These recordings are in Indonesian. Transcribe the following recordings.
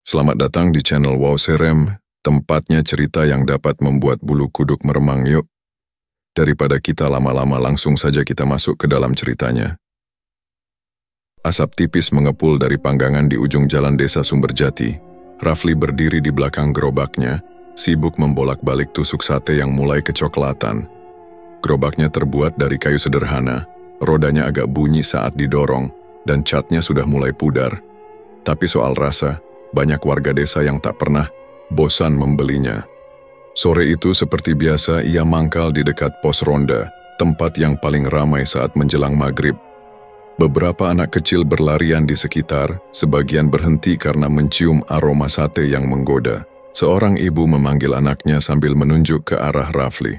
Selamat datang di channel Wow Serem, tempatnya cerita yang dapat membuat bulu kuduk meremang yuk. Daripada kita lama-lama langsung saja kita masuk ke dalam ceritanya. Asap tipis mengepul dari panggangan di ujung jalan desa Sumberjati. Rafli berdiri di belakang gerobaknya, sibuk membolak-balik tusuk sate yang mulai kecoklatan. Gerobaknya terbuat dari kayu sederhana, rodanya agak bunyi saat didorong, dan catnya sudah mulai pudar. Tapi soal rasa, banyak warga desa yang tak pernah bosan membelinya. Sore itu seperti biasa ia mangkal di dekat pos ronda, tempat yang paling ramai saat menjelang maghrib. Beberapa anak kecil berlarian di sekitar, sebagian berhenti karena mencium aroma sate yang menggoda. Seorang ibu memanggil anaknya sambil menunjuk ke arah Rafli.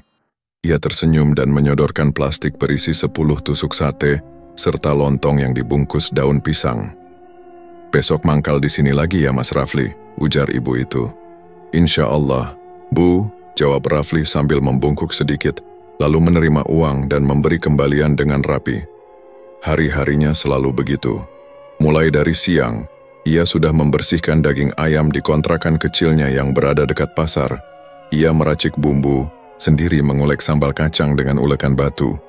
Ia tersenyum dan menyodorkan plastik berisi 10 tusuk sate, serta lontong yang dibungkus daun pisang. "Besok mangkal di sini lagi ya Mas Rafli," ujar ibu itu. "Insya Allah, Bu," jawab Rafli sambil membungkuk sedikit, lalu menerima uang dan memberi kembalian dengan rapi. Hari-harinya selalu begitu. Mulai dari siang, ia sudah membersihkan daging ayam di kontrakan kecilnya yang berada dekat pasar. Ia meracik bumbu, sendiri mengulek sambal kacang dengan ulekan batu,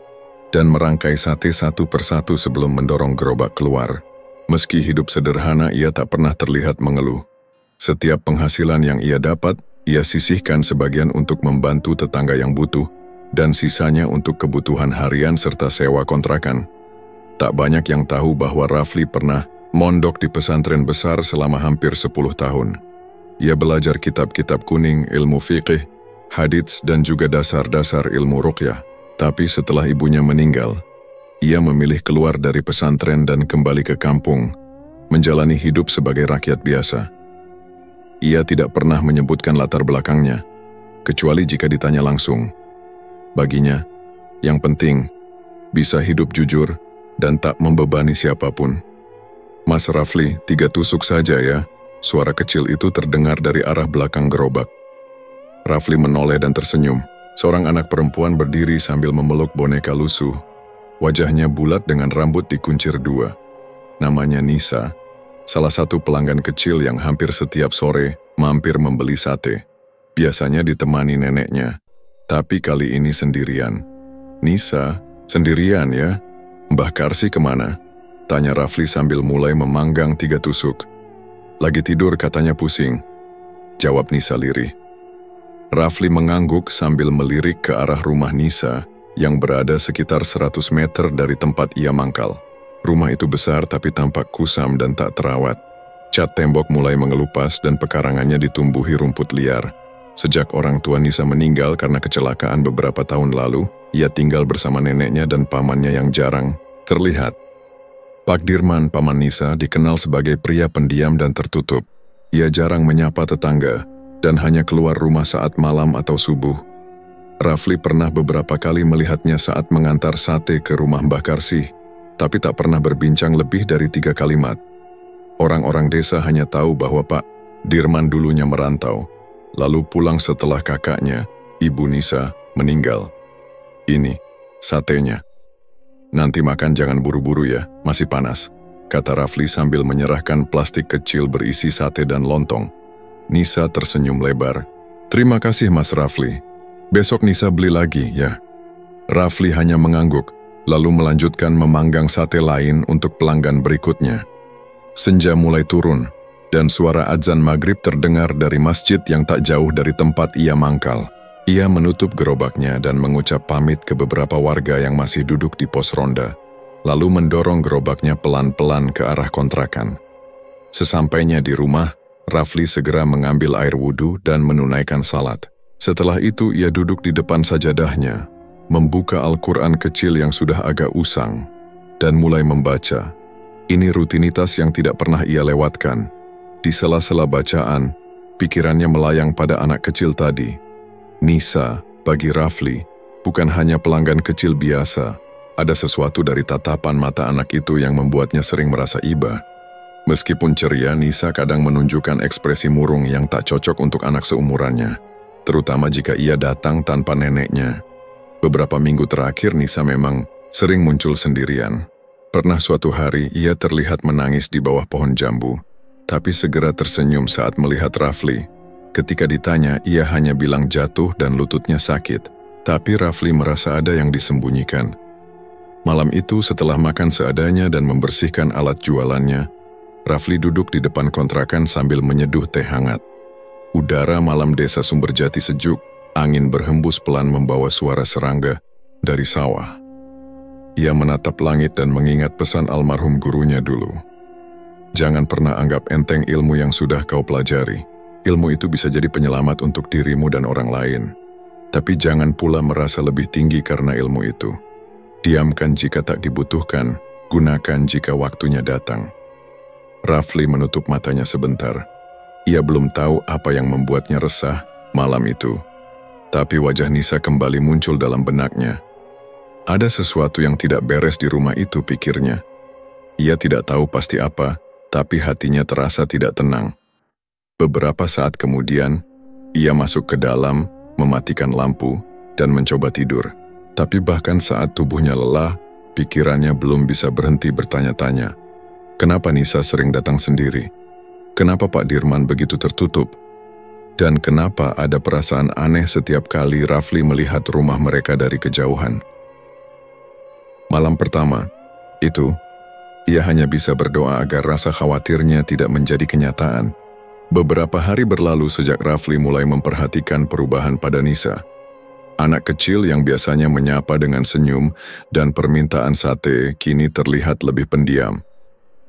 dan merangkai sate satu persatu sebelum mendorong gerobak keluar. Meski hidup sederhana, ia tak pernah terlihat mengeluh. Setiap penghasilan yang ia dapat, ia sisihkan sebagian untuk membantu tetangga yang butuh, dan sisanya untuk kebutuhan harian serta sewa kontrakan. Tak banyak yang tahu bahwa Rafli pernah mondok di pesantren besar selama hampir 10 tahun. Ia belajar kitab-kitab kuning, ilmu fiqih, hadits, dan juga dasar-dasar ilmu ruqyah. Tapi setelah ibunya meninggal, ia memilih keluar dari pesantren dan kembali ke kampung, menjalani hidup sebagai rakyat biasa. Ia tidak pernah menyebutkan latar belakangnya, kecuali jika ditanya langsung. Baginya, yang penting, bisa hidup jujur dan tak membebani siapapun. "Mas Rafli, 3 tusuk saja ya," suara kecil itu terdengar dari arah belakang gerobak. Rafli menoleh dan tersenyum. Seorang anak perempuan berdiri sambil memeluk boneka lusuh. Wajahnya bulat dengan rambut dikuncir 2. Namanya Nisa, salah satu pelanggan kecil yang hampir setiap sore mampir membeli sate. Biasanya ditemani neneknya, tapi kali ini sendirian. "Nisa, sendirian ya? Mbah Karsi kemana?" tanya Rafli sambil mulai memanggang 3 tusuk. "Lagi tidur katanya pusing," jawab Nisa lirih. Rafli mengangguk sambil melirik ke arah rumah Nisa yang berada sekitar 100 meter dari tempat ia mangkal. Rumah itu besar tapi tampak kusam dan tak terawat. Cat tembok mulai mengelupas dan pekarangannya ditumbuhi rumput liar. Sejak orang tua Nisa meninggal karena kecelakaan beberapa tahun lalu, ia tinggal bersama neneknya dan pamannya yang jarang terlihat. Pak Dirman, paman Nisa, dikenal sebagai pria pendiam dan tertutup. Ia jarang menyapa tetangga dan hanya keluar rumah saat malam atau subuh. Rafli pernah beberapa kali melihatnya saat mengantar sate ke rumah Mbah Karsih, tapi tak pernah berbincang lebih dari 3 kalimat. Orang-orang desa hanya tahu bahwa Pak Dirman dulunya merantau, lalu pulang setelah kakaknya, Ibu Nisa, meninggal. "Ini, satenya. Nanti makan jangan buru-buru ya, masih panas," kata Rafli sambil menyerahkan plastik kecil berisi sate dan lontong. Nisa tersenyum lebar. "Terima kasih Mas Rafli. Besok Nisa beli lagi ya." Rafli hanya mengangguk, lalu melanjutkan memanggang sate lain untuk pelanggan berikutnya. Senja mulai turun, dan suara adzan maghrib terdengar dari masjid yang tak jauh dari tempat ia mangkal. Ia menutup gerobaknya dan mengucap pamit ke beberapa warga yang masih duduk di pos ronda, lalu mendorong gerobaknya pelan-pelan ke arah kontrakan. Sesampainya di rumah, Rafli segera mengambil air wudhu dan menunaikan salat. Setelah itu ia duduk di depan sajadahnya, membuka Al-Quran kecil yang sudah agak usang, dan mulai membaca. Ini rutinitas yang tidak pernah ia lewatkan. Di sela-sela bacaan, pikirannya melayang pada anak kecil tadi. Nisa, bagi Rafli, bukan hanya pelanggan kecil biasa. Ada sesuatu dari tatapan mata anak itu yang membuatnya sering merasa iba. Meskipun ceria, Nisa kadang menunjukkan ekspresi murung yang tak cocok untuk anak seumurannya, terutama jika ia datang tanpa neneknya. Beberapa minggu terakhir Nisa memang sering muncul sendirian. Pernah suatu hari ia terlihat menangis di bawah pohon jambu. tapi segera tersenyum saat melihat Rafli. Ketika ditanya, ia hanya bilang jatuh dan lututnya sakit, tapi Rafli merasa ada yang disembunyikan. Malam itu setelah makan seadanya dan membersihkan alat jualannya, Rafli duduk di depan kontrakan sambil menyeduh teh hangat. Udara malam desa Sumberjati sejuk, angin berhembus pelan membawa suara serangga dari sawah. Ia menatap langit dan mengingat pesan almarhum gurunya dulu. Jangan pernah anggap enteng ilmu yang sudah kau pelajari. Ilmu itu bisa jadi penyelamat untuk dirimu dan orang lain. Tapi jangan pula merasa lebih tinggi karena ilmu itu. Diamkan jika tak dibutuhkan, gunakan jika waktunya datang. Rafli menutup matanya sebentar. Ia belum tahu apa yang membuatnya resah malam itu. Tapi wajah Nisa kembali muncul dalam benaknya. Ada sesuatu yang tidak beres di rumah itu, pikirnya. Ia tidak tahu pasti apa, tapi hatinya terasa tidak tenang. Beberapa saat kemudian, ia masuk ke dalam, mematikan lampu, dan mencoba tidur. Tapi bahkan saat tubuhnya lelah, pikirannya belum bisa berhenti bertanya-tanya. Kenapa Nisa sering datang sendiri? Kenapa Pak Dirman begitu tertutup? Dan kenapa ada perasaan aneh setiap kali Rafli melihat rumah mereka dari kejauhan? Malam pertama, itu, ia hanya bisa berdoa agar rasa khawatirnya tidak menjadi kenyataan. Beberapa hari berlalu sejak Rafli mulai memperhatikan perubahan pada Nisa. Anak kecil yang biasanya menyapa dengan senyum dan permintaan sate kini terlihat lebih pendiam.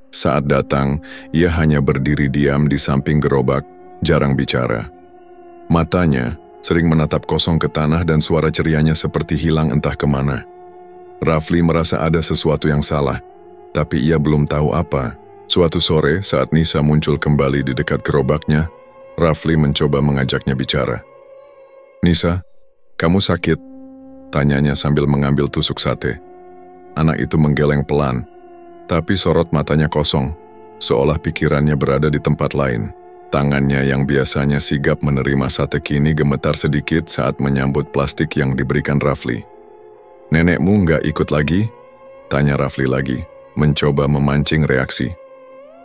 Saat datang, ia hanya berdiri diam di samping gerobak, jarang bicara. Matanya sering menatap kosong ke tanah dan suara cerianya seperti hilang entah kemana. Rafli merasa ada sesuatu yang salah, tapi ia belum tahu apa. Suatu sore saat Nisa muncul kembali di dekat gerobaknya, Rafli mencoba mengajaknya bicara. "Nisa, kamu sakit?" tanyanya sambil mengambil tusuk sate. Anak itu menggeleng pelan, tapi sorot matanya kosong, seolah pikirannya berada di tempat lain. Tangannya yang biasanya sigap menerima sate kini gemetar sedikit saat menyambut plastik yang diberikan Rafli. "Nenekmu nggak ikut lagi?" tanya Rafli lagi, mencoba memancing reaksi.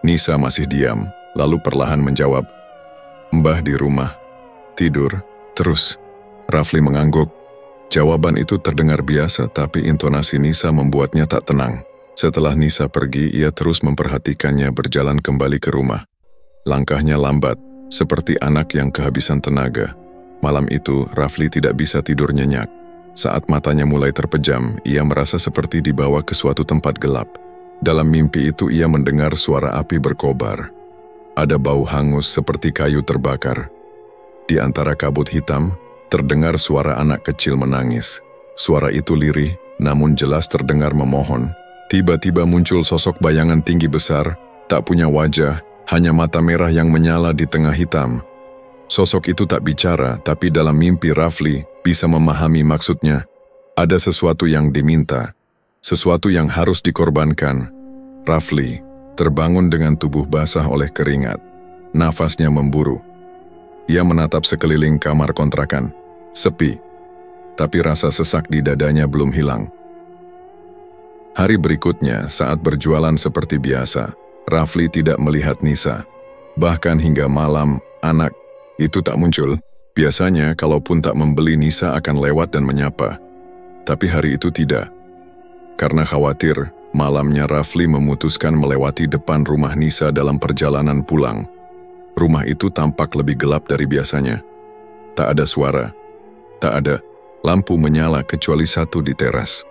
Nisa masih diam, lalu perlahan menjawab, "Mbah di rumah, tidur, terus." Rafli mengangguk. Jawaban itu terdengar biasa, tapi intonasi Nisa membuatnya tak tenang. Setelah Nisa pergi, ia terus memperhatikannya berjalan kembali ke rumah. Langkahnya lambat, seperti anak yang kehabisan tenaga. Malam itu, Rafli tidak bisa tidur nyenyak. Saat matanya mulai terpejam, ia merasa seperti dibawa ke suatu tempat gelap. Dalam mimpi itu ia mendengar suara api berkobar. Ada bau hangus seperti kayu terbakar. Di antara kabut hitam, terdengar suara anak kecil menangis. Suara itu lirih, namun jelas terdengar memohon. Tiba-tiba muncul sosok bayangan tinggi besar, tak punya wajah, hanya mata merah yang menyala di tengah hitam. Sosok itu tak bicara, tapi dalam mimpi Rafli bisa memahami maksudnya. Ada sesuatu yang diminta, sesuatu yang harus dikorbankan. Rafli terbangun dengan tubuh basah oleh keringat. Nafasnya memburu. Ia menatap sekeliling kamar kontrakan. Sepi, tapi rasa sesak di dadanya belum hilang. Hari berikutnya, saat berjualan seperti biasa, Rafli tidak melihat Nisa. Bahkan hingga malam, anak itu tak muncul. Biasanya, kalaupun tak membeli, Nisa akan lewat dan menyapa. Tapi hari itu tidak. Karena khawatir, malamnya Rafli memutuskan melewati depan rumah Nisa dalam perjalanan pulang. Rumah itu tampak lebih gelap dari biasanya. Tak ada suara. Tak ada lampu menyala kecuali satu di teras.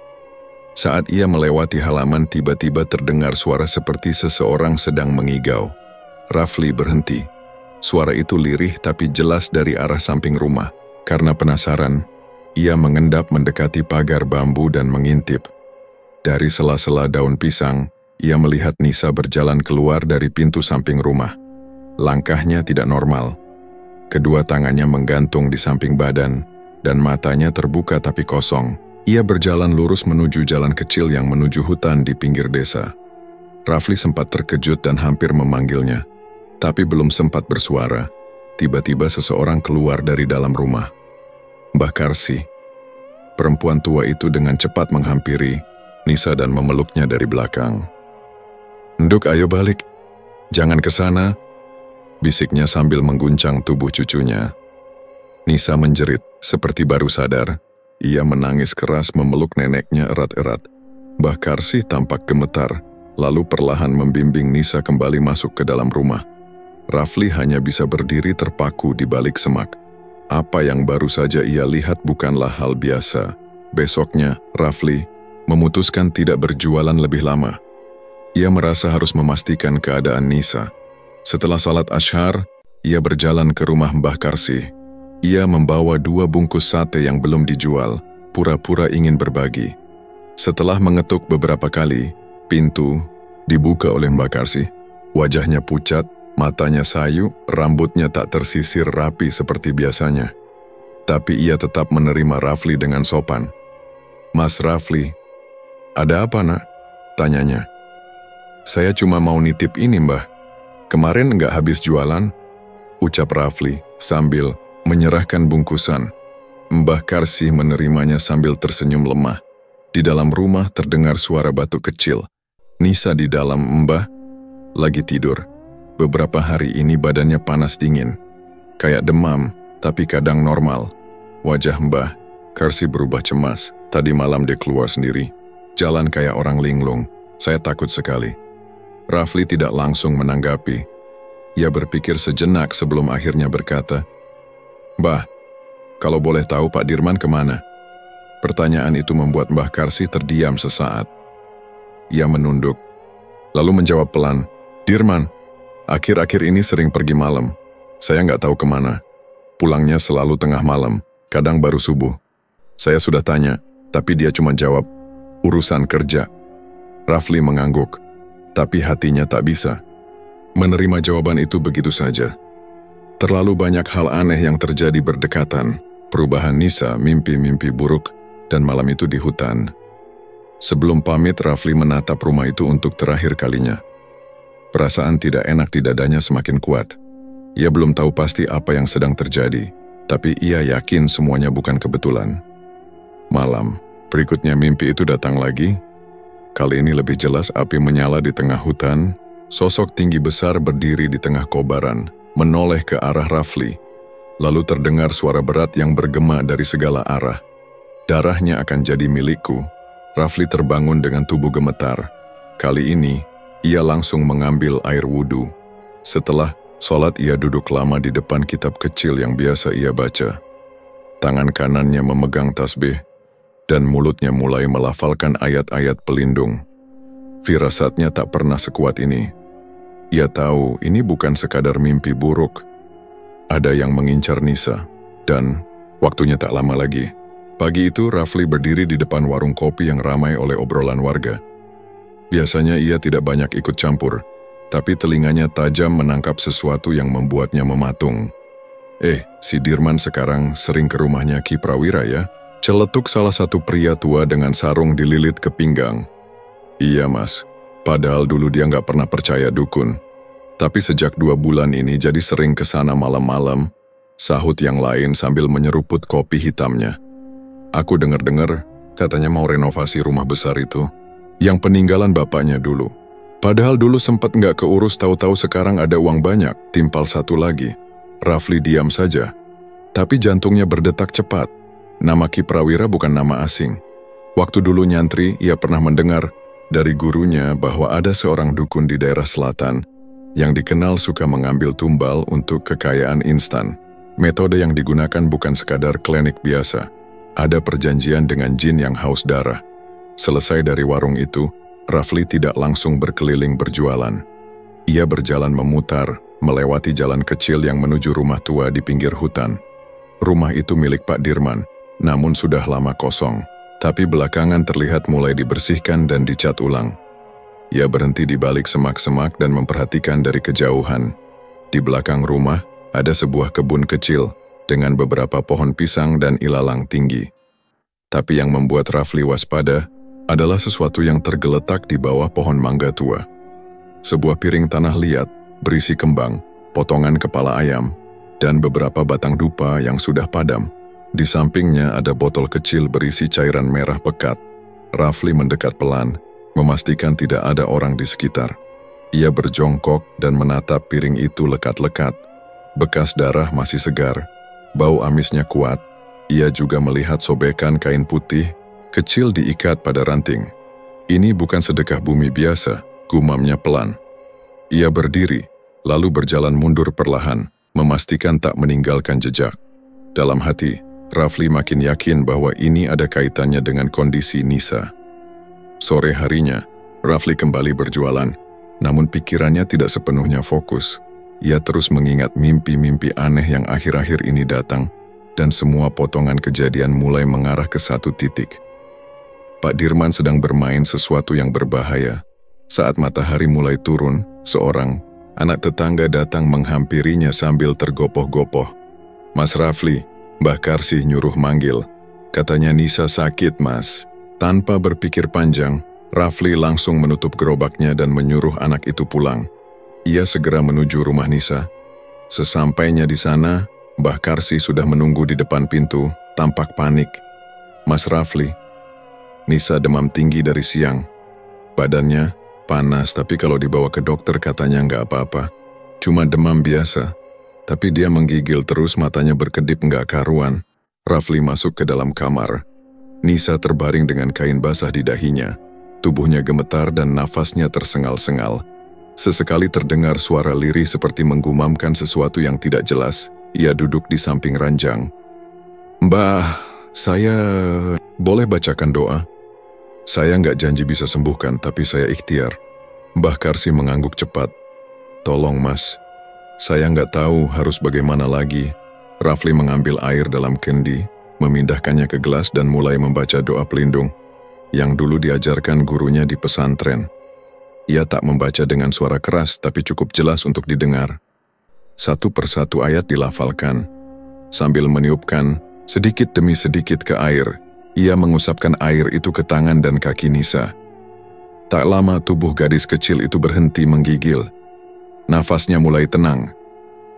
Saat ia melewati halaman, tiba-tiba terdengar suara seperti seseorang sedang mengigau. Rafli berhenti. Suara itu lirih tapi jelas dari arah samping rumah. Karena penasaran, ia mengendap mendekati pagar bambu dan mengintip. Dari sela-sela daun pisang, ia melihat Nisa berjalan keluar dari pintu samping rumah. Langkahnya tidak normal. Kedua tangannya menggantung di samping badan, dan matanya terbuka tapi kosong. Ia berjalan lurus menuju jalan kecil yang menuju hutan di pinggir desa. Rafli sempat terkejut dan hampir memanggilnya. Tapi belum sempat bersuara, tiba-tiba seseorang keluar dari dalam rumah. Mbah Karsi. Perempuan tua itu dengan cepat menghampiri Nisa dan memeluknya dari belakang. "Nduk, ayo balik. Jangan ke sana, bisiknya sambil mengguncang tubuh cucunya. Nisa menjerit, seperti baru sadar. Ia menangis keras memeluk neneknya erat-erat. Mbah Karsih tampak gemetar, lalu perlahan membimbing Nisa kembali masuk ke dalam rumah. Rafli hanya bisa berdiri terpaku di balik semak. Apa yang baru saja ia lihat bukanlah hal biasa. Besoknya, Rafli memutuskan tidak berjualan lebih lama. Ia merasa harus memastikan keadaan Nisa. Setelah salat Asyhar, ia berjalan ke rumah Mbah Karsih. Ia membawa 2 bungkus sate yang belum dijual, pura-pura ingin berbagi. Setelah mengetuk beberapa kali, pintu dibuka oleh Mbah Karsih. Wajahnya pucat, matanya sayu, rambutnya tak tersisir rapi seperti biasanya. Tapi ia tetap menerima Rafli dengan sopan. "Mas Rafli, ada apa nak?" tanyanya. "Saya cuma mau nitip ini mbah. Kemarin nggak habis jualan," ucap Rafli sambil menyerahkan bungkusan. Mbah Karsih menerimanya sambil tersenyum lemah. Di dalam rumah terdengar suara batuk kecil. Nisa di dalam. "Mbah lagi tidur. Beberapa hari ini badannya panas dingin. Kayak demam, tapi kadang normal." Wajah Mbah Karsih berubah cemas. "Tadi malam dia keluar sendiri. Jalan kayak orang linglung. Saya takut sekali." Rafli tidak langsung menanggapi. Ia berpikir sejenak sebelum akhirnya berkata, "Mbah, kalau boleh tahu Pak Dirman kemana?" Pertanyaan itu membuat Mbah Karsih terdiam sesaat. Ia menunduk, lalu menjawab pelan, "Dirman, akhir-akhir ini sering pergi malam. Saya nggak tahu kemana. Pulangnya selalu tengah malam, kadang baru subuh. Saya sudah tanya, tapi dia cuma jawab, urusan kerja." Rafli mengangguk, tapi hatinya tak bisa menerima jawaban itu begitu saja. Terlalu banyak hal aneh yang terjadi berdekatan, perubahan Nisa, mimpi-mimpi buruk, dan malam itu di hutan. Sebelum pamit, Rafli menatap rumah itu untuk terakhir kalinya. Perasaan tidak enak di dadanya semakin kuat. Ia belum tahu pasti apa yang sedang terjadi, tapi ia yakin semuanya bukan kebetulan. Malam berikutnya mimpi itu datang lagi. Kali ini lebih jelas api menyala di tengah hutan. Sosok tinggi besar berdiri di tengah kobaran, menoleh ke arah Rafli. Lalu terdengar suara berat yang bergema dari segala arah. "Darahnya akan jadi milikku." Rafli terbangun dengan tubuh gemetar. Kali ini, ia langsung mengambil air wudhu. Setelah sholat, ia duduk lama di depan kitab kecil yang biasa ia baca. Tangan kanannya memegang tasbih, dan mulutnya mulai melafalkan ayat-ayat pelindung. Firasatnya tak pernah sekuat ini. Ia tahu ini bukan sekadar mimpi buruk. Ada yang mengincar Nisa, dan waktunya tak lama lagi. Pagi itu, Rafli berdiri di depan warung kopi yang ramai oleh obrolan warga. Biasanya ia tidak banyak ikut campur, tapi telinganya tajam menangkap sesuatu yang membuatnya mematung. Si Dirman sekarang sering ke rumahnya Ki Prawira ya?" Celetuk salah satu pria tua dengan sarung dililit ke pinggang. "Iya mas, padahal dulu dia nggak pernah percaya dukun. Tapi sejak 2 bulan ini jadi sering ke sana malam-malam," sahut yang lain sambil menyeruput kopi hitamnya. "Aku dengar-dengar katanya mau renovasi rumah besar itu, yang peninggalan bapaknya dulu. Padahal dulu sempat nggak keurus, tahu-tahu sekarang ada uang banyak, timpal satu lagi." Rafli diam saja, tapi jantungnya berdetak cepat. Nama Ki Prawira bukan nama asing. Waktu dulu nyantri, ia pernah mendengar dari gurunya bahwa ada seorang dukun di daerah selatan yang dikenal suka mengambil tumbal untuk kekayaan instan. Metode yang digunakan bukan sekadar klinik biasa. Ada perjanjian dengan jin yang haus darah. Selesai dari warung itu, Rafli tidak langsung berkeliling berjualan. Ia berjalan memutar, melewati jalan kecil yang menuju rumah tua di pinggir hutan. Rumah itu milik Pak Dirman, namun sudah lama kosong, tapi belakangan terlihat mulai dibersihkan dan dicat ulang. Ia berhenti di balik semak-semak dan memperhatikan dari kejauhan. Di belakang rumah, ada sebuah kebun kecil dengan beberapa pohon pisang dan ilalang tinggi. Tapi yang membuat Rafli waspada adalah sesuatu yang tergeletak di bawah pohon mangga tua. Sebuah piring tanah liat, berisi kembang, potongan kepala ayam, dan beberapa batang dupa yang sudah padam. Di sampingnya ada botol kecil berisi cairan merah pekat. Rafli mendekat pelan, memastikan tidak ada orang di sekitar. Ia berjongkok dan menatap piring itu lekat-lekat. Bekas darah masih segar, bau amisnya kuat. Ia juga melihat sobekan kain putih, kecil diikat pada ranting. Ini bukan sedekah bumi biasa, gumamnya pelan. Ia berdiri, lalu berjalan mundur perlahan, memastikan tak meninggalkan jejak. Dalam hati, Rafli makin yakin bahwa ini ada kaitannya dengan kondisi Nisa. Sore harinya, Rafli kembali berjualan, namun pikirannya tidak sepenuhnya fokus. Ia terus mengingat mimpi-mimpi aneh yang akhir-akhir ini datang, dan semua potongan kejadian mulai mengarah ke satu titik. Pak Dirman sedang bermain sesuatu yang berbahaya. Saat matahari mulai turun, seorang anak tetangga datang menghampirinya sambil tergopoh-gopoh. "Mas Rafli," Mbah Karsih nyuruh manggil. Katanya Nisa sakit, Mas. Tanpa berpikir panjang, Rafli langsung menutup gerobaknya dan menyuruh anak itu pulang. Ia segera menuju rumah Nisa. Sesampainya di sana, Mbah Karsih sudah menunggu di depan pintu, tampak panik. "Mas Rafli." Nisa demam tinggi dari siang. Badannya panas, tapi kalau dibawa ke dokter katanya nggak apa-apa. Cuma demam biasa. Tapi dia menggigil terus, matanya berkedip nggak karuan. Rafli masuk ke dalam kamar. Nisa terbaring dengan kain basah di dahinya. Tubuhnya gemetar dan nafasnya tersengal-sengal. Sesekali terdengar suara lirih seperti menggumamkan sesuatu yang tidak jelas. Ia duduk di samping ranjang. "Mbah, saya boleh bacakan doa? Saya nggak janji bisa sembuhkan, tapi saya ikhtiar." Mbah Karsih mengangguk cepat. "Tolong, Mas. Saya nggak tahu harus bagaimana lagi." Rafli mengambil air dalam kendi, memindahkannya ke gelas dan mulai membaca doa pelindung yang dulu diajarkan gurunya di pesantren. Ia tak membaca dengan suara keras, tapi cukup jelas untuk didengar. Satu persatu ayat dilafalkan. Sambil meniupkan sedikit demi sedikit ke air, ia mengusapkan air itu ke tangan dan kaki Nisa. Tak lama tubuh gadis kecil itu berhenti menggigil. Nafasnya mulai tenang,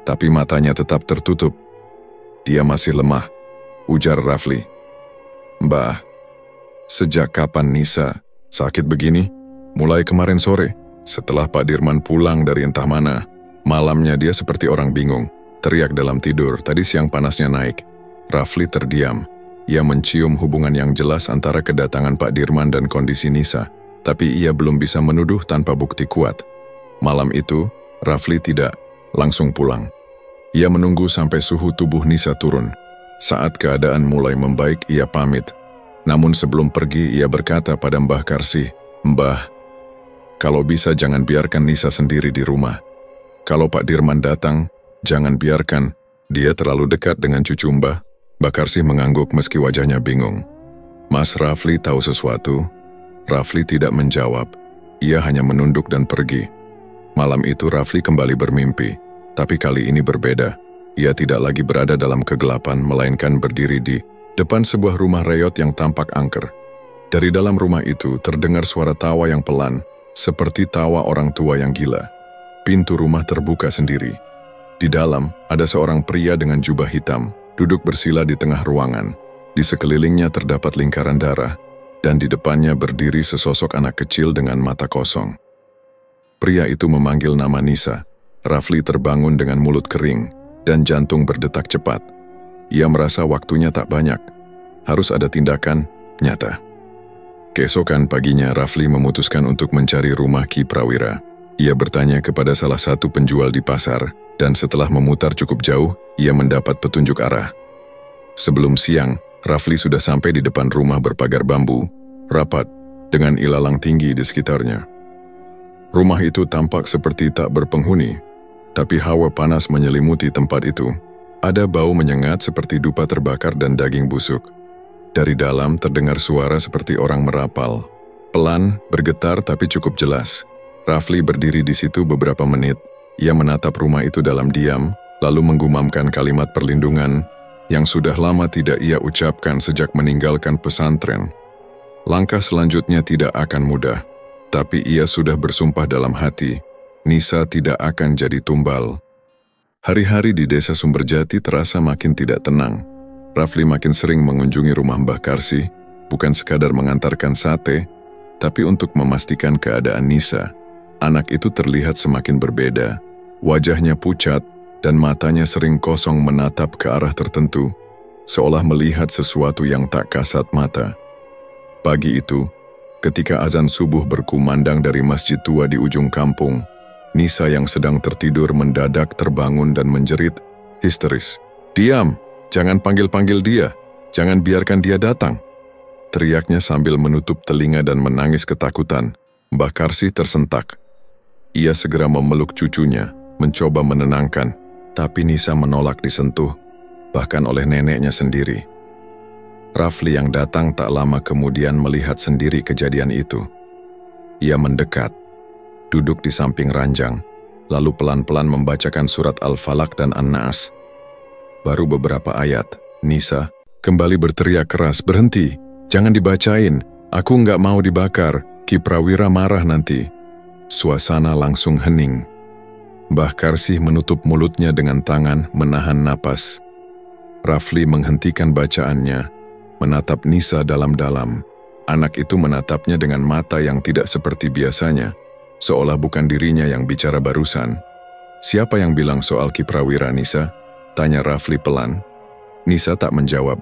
tapi matanya tetap tertutup. "Dia masih lemah," ujar Rafli. "Mbah, sejak kapan Nisa sakit begini?" "Mulai kemarin sore, setelah Pak Dirman pulang dari entah mana. Malamnya dia seperti orang bingung, teriak dalam tidur. Tadi siang panasnya naik." Rafli terdiam. Ia mencium hubungan yang jelas antara kedatangan Pak Dirman dan kondisi Nisa, tapi ia belum bisa menuduh tanpa bukti kuat. Malam itu, Rafli tidak langsung pulang. Ia menunggu sampai suhu tubuh Nisa turun. Saat keadaan mulai membaik, ia pamit. Namun sebelum pergi, ia berkata pada Mbah Karsih, "Mbah, kalau bisa jangan biarkan Nisa sendiri di rumah. Kalau Pak Dirman datang, jangan biarkan dia terlalu dekat dengan cucu Mbah." Mbah Karsih mengangguk meski wajahnya bingung. "Mas Rafli tahu sesuatu?" Rafli tidak menjawab. Ia hanya menunduk dan pergi. Malam itu Rafli kembali bermimpi, tapi kali ini berbeda. Ia tidak lagi berada dalam kegelapan, melainkan berdiri di depan sebuah rumah reyot yang tampak angker. Dari dalam rumah itu terdengar suara tawa yang pelan, seperti tawa orang tua yang gila. Pintu rumah terbuka sendiri. Di dalam ada seorang pria dengan jubah hitam, duduk bersila di tengah ruangan. Di sekelilingnya terdapat lingkaran darah, dan di depannya berdiri sesosok anak kecil dengan mata kosong. Pria itu memanggil nama Nisa. Rafli terbangun dengan mulut kering, dan jantung berdetak cepat. Ia merasa waktunya tak banyak. Harus ada tindakan nyata. Keesokan paginya, Rafli memutuskan untuk mencari rumah Ki Prawira. Ia bertanya kepada salah satu penjual di pasar, dan setelah memutar cukup jauh, ia mendapat petunjuk arah. Sebelum siang, Rafli sudah sampai di depan rumah berpagar bambu, rapat, dengan ilalang tinggi di sekitarnya. Rumah itu tampak seperti tak berpenghuni, tapi hawa panas menyelimuti tempat itu. Ada bau menyengat seperti dupa terbakar dan daging busuk. Dari dalam terdengar suara seperti orang merapal. Pelan, bergetar tapi cukup jelas. Rafli berdiri di situ beberapa menit. Ia menatap rumah itu dalam diam, lalu menggumamkan kalimat perlindungan yang sudah lama tidak ia ucapkan sejak meninggalkan pesantren. Langkah selanjutnya tidak akan mudah, tapi ia sudah bersumpah dalam hati, Nisa tidak akan jadi tumbal. Hari-hari di desa Sumberjati terasa makin tidak tenang. Rafli makin sering mengunjungi rumah Mbah Karsih, bukan sekadar mengantarkan sate, tapi untuk memastikan keadaan Nisa. Anak itu terlihat semakin berbeda. Wajahnya pucat dan matanya sering kosong menatap ke arah tertentu, seolah melihat sesuatu yang tak kasat mata. Pagi itu, ketika azan subuh berkumandang dari masjid tua di ujung kampung, Nisa yang sedang tertidur mendadak terbangun dan menjerit histeris. "Diam! Jangan panggil-panggil dia! Jangan biarkan dia datang!" Teriaknya sambil menutup telinga dan menangis ketakutan. Mbah Karsih tersentak. Ia segera memeluk cucunya, mencoba menenangkan, tapi Nisa menolak disentuh, bahkan oleh neneknya sendiri. Rafli yang datang tak lama kemudian melihat sendiri kejadian itu. Ia mendekat, duduk di samping ranjang, lalu pelan-pelan membacakan surat Al-Falaq dan An-Nas. Baru beberapa ayat, Nisa kembali berteriak keras, "Berhenti, jangan dibacain, aku nggak mau dibakar, Ki Prawira marah nanti." Suasana langsung hening. Mbah Karsih menutup mulutnya dengan tangan, menahan napas. Rafli menghentikan bacaannya, menatap Nisa dalam-dalam. Anak itu menatapnya dengan mata yang tidak seperti biasanya, seolah bukan dirinya yang bicara barusan. "Siapa yang bilang soal Ki Prawira, Nisa?" tanya Rafli pelan. Nisa tak menjawab.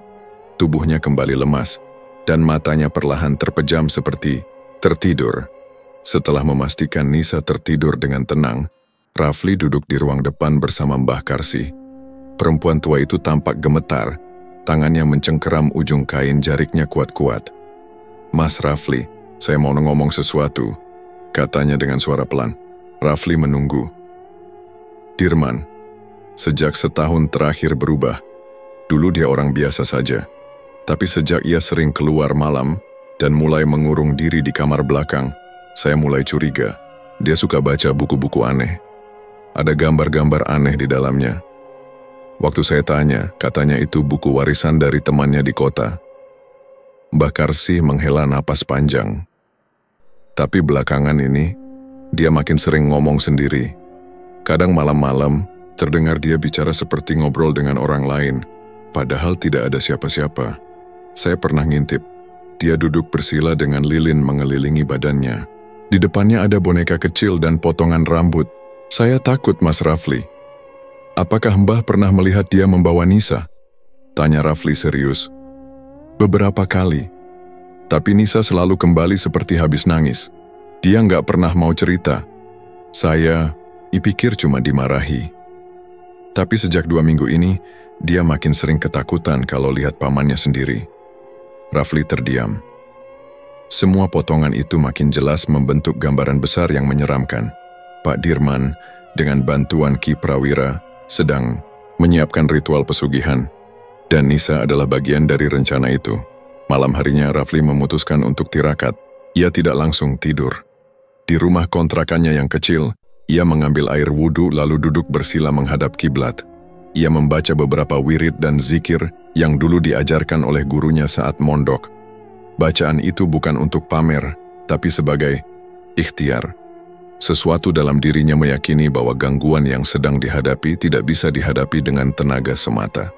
Tubuhnya kembali lemas, dan matanya perlahan terpejam seperti tertidur. Setelah memastikan Nisa tertidur dengan tenang, Rafli duduk di ruang depan bersama Mbah Karsih. Perempuan tua itu tampak gemetar, tangannya mencengkeram ujung kain, jariknya kuat-kuat. "Mas Rafli, saya mau ngomong sesuatu," katanya dengan suara pelan. Rafli menunggu. "Dirman, sejak setahun terakhir berubah. Dulu dia orang biasa saja, tapi sejak ia sering keluar malam dan mulai mengurung diri di kamar belakang, saya mulai curiga. Dia suka baca buku-buku aneh. Ada gambar-gambar aneh di dalamnya. Waktu saya tanya, katanya itu buku warisan dari temannya di kota." Mbah Karsih menghela napas panjang. "Tapi belakangan ini, dia makin sering ngomong sendiri. Kadang malam-malam, terdengar dia bicara seperti ngobrol dengan orang lain, padahal tidak ada siapa-siapa. Saya pernah ngintip, dia duduk bersila dengan lilin mengelilingi badannya. Di depannya ada boneka kecil dan potongan rambut. Saya takut, Mas Rafli." "Apakah Mbah pernah melihat dia membawa Nisa?" tanya Rafli serius. "Beberapa kali. Tapi Nisa selalu kembali seperti habis nangis. Dia nggak pernah mau cerita. Saya pikir cuma dimarahi. Tapi sejak 2 minggu ini, dia makin sering ketakutan kalau lihat pamannya sendiri." Rafli terdiam. Semua potongan itu makin jelas membentuk gambaran besar yang menyeramkan. Pak Dirman, dengan bantuan Ki Prawira, sedang menyiapkan ritual pesugihan, dan Nisa adalah bagian dari rencana itu. Malam harinya Rafli memutuskan untuk tirakat. Ia tidak langsung tidur. Di rumah kontrakannya yang kecil, ia mengambil air wudhu lalu duduk bersila menghadap kiblat. Ia membaca beberapa wirid dan zikir yang dulu diajarkan oleh gurunya saat mondok. Bacaan itu bukan untuk pamer, tapi sebagai ikhtiar. Sesuatu dalam dirinya meyakini bahwa gangguan yang sedang dihadapi tidak bisa dihadapi dengan tenaga semata.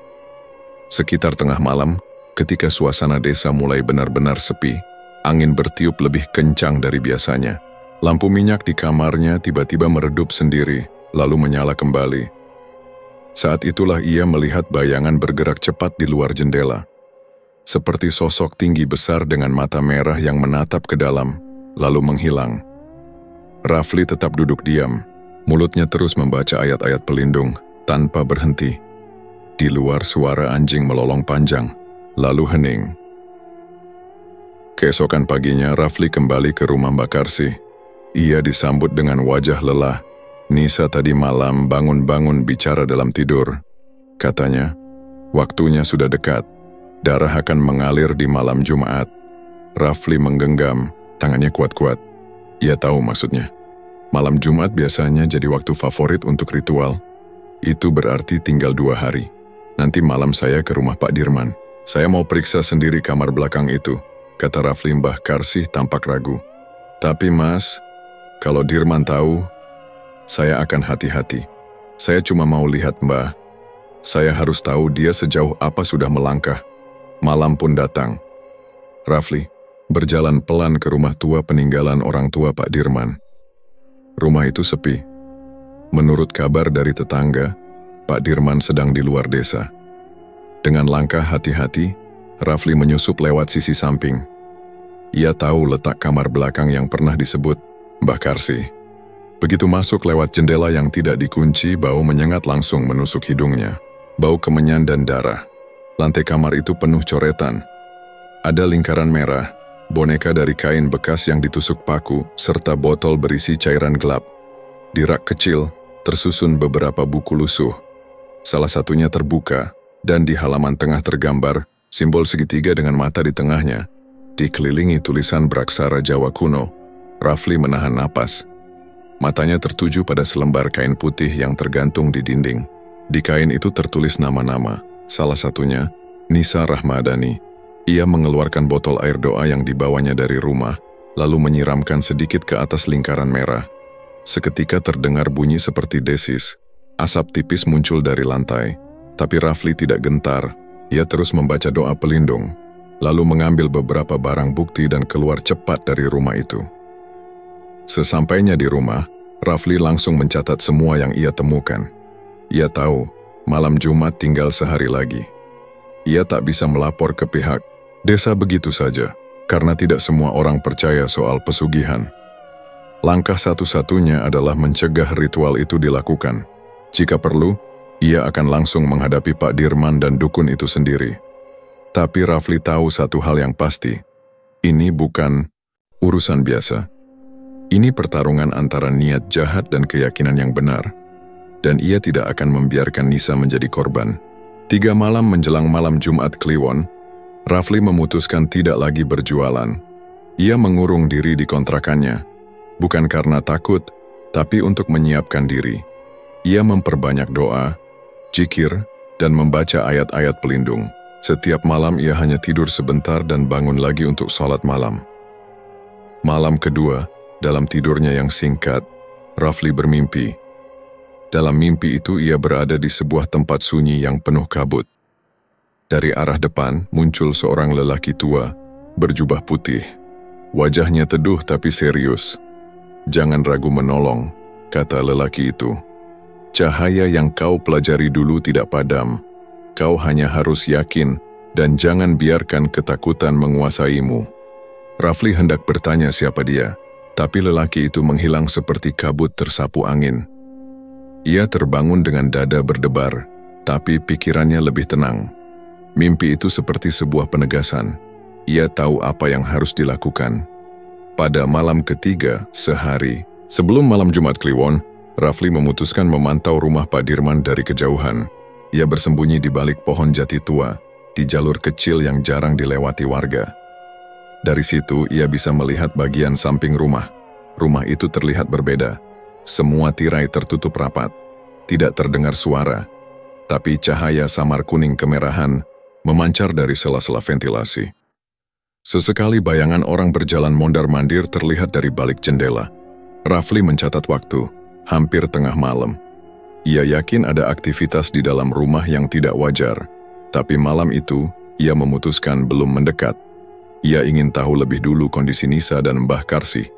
Sekitar tengah malam, ketika suasana desa mulai benar-benar sepi, angin bertiup lebih kencang dari biasanya. Lampu minyak di kamarnya tiba-tiba meredup sendiri, lalu menyala kembali. Saat itulah ia melihat bayangan bergerak cepat di luar jendela. Seperti sosok tinggi besar dengan mata merah yang menatap ke dalam, lalu menghilang. Rafli tetap duduk diam, mulutnya terus membaca ayat-ayat pelindung, tanpa berhenti. Di luar suara anjing melolong panjang, lalu hening. Keesokan paginya Rafli kembali ke rumah Mbak Karsih. Ia disambut dengan wajah lelah. "Nisa tadi malam bangun-bangun bicara dalam tidur. Katanya, waktunya sudah dekat. Darah akan mengalir di malam Jumat." Rafli menggenggam, tangannya kuat-kuat. Ia tahu maksudnya. Malam Jumat biasanya jadi waktu favorit untuk ritual. Itu berarti tinggal 2 hari. Nanti malam saya ke rumah Pak Dirman. Saya mau periksa sendiri kamar belakang itu, kata Rafli. Mbah Karsih tampak ragu. "Tapi Mas, kalau Dirman tahu, saya akan hati-hati. Saya cuma mau lihat Mbah. Saya harus tahu dia sejauh apa sudah melangkah." Malam pun datang. Rafli berjalan pelan ke rumah tua peninggalan orang tua Pak Dirman. Rumah itu sepi. Menurut kabar dari tetangga, Pak Dirman sedang di luar desa. Dengan langkah hati-hati, Rafli menyusup lewat sisi samping. Ia tahu letak kamar belakang yang pernah disebut Mbah Karsi. Begitu masuk lewat jendela yang tidak dikunci, bau menyengat langsung menusuk hidungnya. Bau kemenyan dan darah. Lantai kamar itu penuh coretan. Ada lingkaran merah, boneka dari kain bekas yang ditusuk paku, serta botol berisi cairan gelap. Di rak kecil, tersusun beberapa buku lusuh. Salah satunya terbuka, dan di halaman tengah tergambar simbol segitiga dengan mata di tengahnya. Dikelilingi tulisan beraksara Jawa kuno. Rafli menahan napas. Matanya tertuju pada selembar kain putih yang tergantung di dinding. Di kain itu tertulis nama-nama, salah satunya Nisa Rahmadani. Ia mengeluarkan botol air doa yang dibawanya dari rumah, lalu menyiramkan sedikit ke atas lingkaran merah. Seketika terdengar bunyi seperti desis. Asap tipis muncul dari lantai, tapi Rafli tidak gentar. Ia terus membaca doa pelindung, lalu mengambil beberapa barang bukti dan keluar cepat dari rumah itu. Sesampainya di rumah, Rafli langsung mencatat semua yang ia temukan. Ia tahu, malam Jumat tinggal sehari lagi. Ia tak bisa melapor ke pihak desa begitu saja, karena tidak semua orang percaya soal pesugihan. Langkah satu-satunya adalah mencegah ritual itu dilakukan. Jika perlu, ia akan langsung menghadapi Pak Dirman dan dukun itu sendiri. Tapi Rafli tahu satu hal yang pasti, ini bukan urusan biasa. Ini pertarungan antara niat jahat dan keyakinan yang benar, dan ia tidak akan membiarkan Nisa menjadi korban. 3 malam menjelang malam Jumat Kliwon, Rafli memutuskan tidak lagi berjualan. Ia mengurung diri di kontrakannya, bukan karena takut, tapi untuk menyiapkan diri. Ia memperbanyak doa, zikir, dan membaca ayat-ayat pelindung. Setiap malam ia hanya tidur sebentar dan bangun lagi untuk sholat malam. Malam kedua, dalam tidurnya yang singkat, Rafli bermimpi. Dalam mimpi itu ia berada di sebuah tempat sunyi yang penuh kabut. Dari arah depan muncul seorang lelaki tua, berjubah putih. Wajahnya teduh tapi serius. "Jangan ragu menolong," kata lelaki itu. "Cahaya yang kau pelajari dulu tidak padam. Kau hanya harus yakin dan jangan biarkan ketakutan menguasaimu." Rafli hendak bertanya siapa dia, tapi lelaki itu menghilang seperti kabut tersapu angin. Ia terbangun dengan dada berdebar, tapi pikirannya lebih tenang. Mimpi itu seperti sebuah penegasan. Ia tahu apa yang harus dilakukan. Pada malam ketiga, sehari sebelum malam Jumat Kliwon, Rafli memutuskan memantau rumah Pak Dirman dari kejauhan. Ia bersembunyi di balik pohon jati tua, di jalur kecil yang jarang dilewati warga. Dari situ ia bisa melihat bagian samping rumah. Rumah itu terlihat berbeda. Semua tirai tertutup rapat. Tidak terdengar suara, tapi cahaya samar kuning kemerahan memancar dari sela-sela ventilasi. Sesekali bayangan orang berjalan mondar-mandir terlihat dari balik jendela. Rafli mencatat waktu. Hampir tengah malam. Ia yakin ada aktivitas di dalam rumah yang tidak wajar, tapi malam itu ia memutuskan belum mendekat. Ia ingin tahu lebih dulu kondisi Nisa dan Mbah Karsi.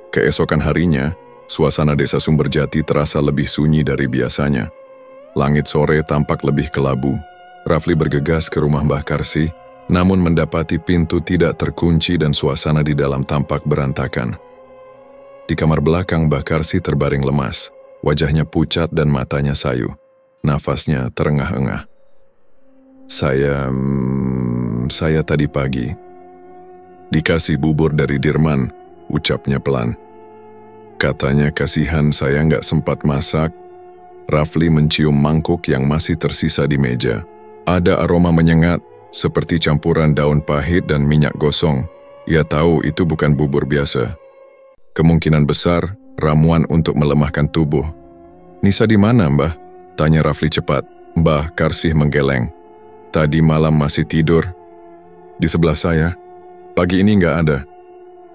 Keesokan harinya, suasana desa Sumberjati terasa lebih sunyi dari biasanya. Langit sore tampak lebih kelabu. Rafli bergegas ke rumah Mbah Karsi, namun mendapati pintu tidak terkunci dan suasana di dalam tampak berantakan. Di kamar belakang, Mbah Karsi terbaring lemas. Wajahnya pucat dan matanya sayu. Nafasnya terengah-engah. Saya tadi pagi dikasih bubur dari Dirman," ucapnya pelan. "Katanya kasihan saya nggak sempat masak." Rafli mencium mangkuk yang masih tersisa di meja. Ada aroma menyengat, seperti campuran daun pahit dan minyak gosong. Ia tahu itu bukan bubur biasa. Kemungkinan besar, ramuan untuk melemahkan tubuh. "Nisa di mana, Mbah?" tanya Rafli cepat. Mbah Karsih menggeleng. "Tadi malam masih tidur. Di sebelah saya. Pagi ini nggak ada."